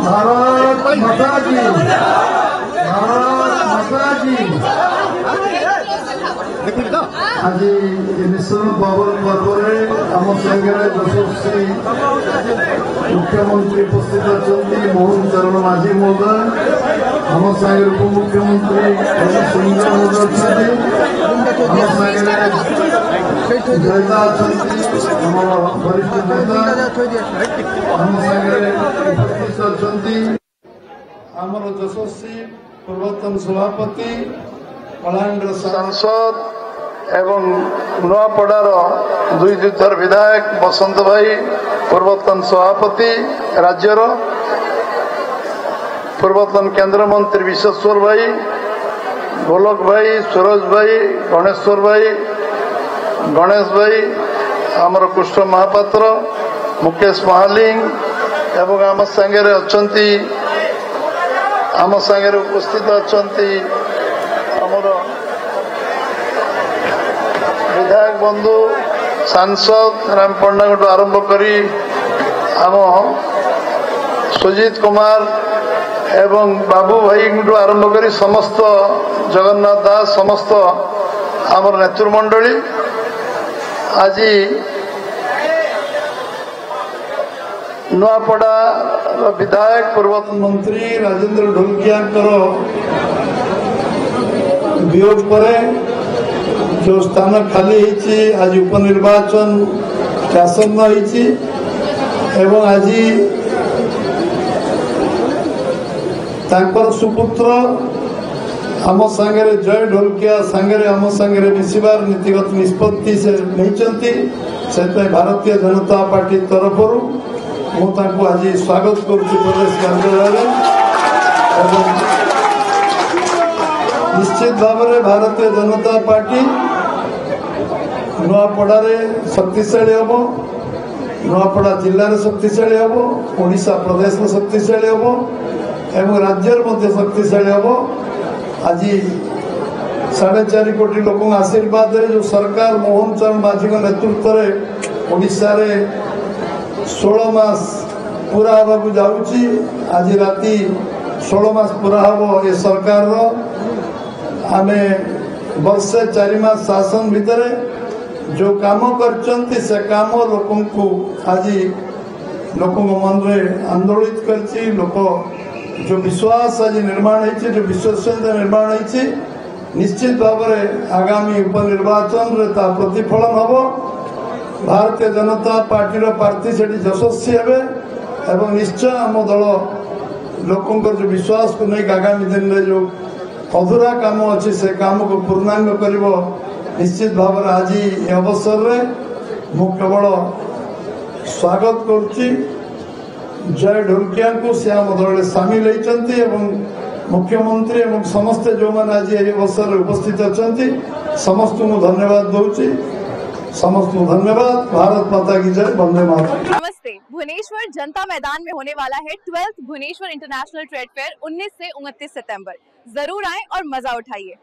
भारत माता की, भारत माता की। आज विश्व बाबुल पर्व आम संगे यशस्वी मुख्यमंत्री उपस्थित अच्छा मोहन चरण माझी महोदय, आम संगे उपमुख्यमंत्री सिंह महोदय अच्छा, आम संगे नेता अच्छा वरिष्ठ नेता आम संगे उपस्थित अच्छा आमर यशस्वी पूर्वतन सभापति कलाहांडी सांसद एवं नुआपड़ार दुई थर विधायक बसंत भाई पूर्वतन सभापति राज्यर पूर्वतन केंद्र मंत्री विश्वेश्वर भाई गोलक भाई सूरज भाई गणेश भाई आमर कृष्ण महापात्र मुकेश महालिंग एवं आम सांगे आम सांगे उपस्थित अच्छा आमर विधायक बंधु सांसद राम पंडा आरंभ करी आम सुजीत कुमार एवं बाबू भाई आरंभ करी समस्त जगन्नाथ दास समस्त आमर नेतृमंडली आज नुआपड़ा विधायक पूर्वतन मंत्री राजेंद्र ढोलकिया वियोग पर जो स्थान खाली आज उपनिर्वाचन आसन्न एवं आज सुपुत्र आम सांगे जय ढोलकिया सांगे आम सांगे मिसबार नीतिगत निष्पत्ति से नहीं भारतीय जनता पार्टी तरफ मुझे आज स्वागत करुच्ची प्रदेश कार्यालय निश्चित भाव में भारतीय जनता पार्टी नुआपड़े शक्तिशाली हम नुआपड़ा जिले शक्तिशाली हम ओडिशा प्रदेश में शक्तिशाली हम एवं राज्य शक्तिशाली हम आज 4.5 कोटी लोक आशीर्वाद जो सरकार मोहन चरण माझी नेतृत्व में ओडिशा रे 16 मास पूरा हवाक जाऊँगी आज राति 16 मास पूरा हम ये सरकार आमे वर्षे 4 मास शासन भितर जो काम कर से काम लोक को आज लोक मन में आंदोलित कर लोक जो विश्वास आज निर्माण है जो विश्वसनीयता निर्माण है निश्चित भाव में आगामी उपनिर्वाचन प्रतिफलन हम भारतीय जनता पार्टी प्रार्थी से यशस्वी हे निश्चय आम दल लोक जो विश्वास को नहीं आगामी दिन में जो अधूरा काम अच्छी से काम को पूर्णांग कर निश्चित भाव में आज ये अवसर में मु केवल स्वागत करुच्ची जय ढोलकिया को से आम दल सामिल होती मुख्यमंत्री एवं समस्ते जो मैंने आज ये अवसर में उपस्थित अच्छा समस्त को धन्यवाद दूची समस्त को धन्यवाद। भारत माता की जय, वंदे मातरम। नमस्ते। भुवनेश्वर जनता मैदान में होने वाला है 12th Bhubaneswar international trade fair 19 से 29 सितंबर। जरूर आएं और मजा उठाइए।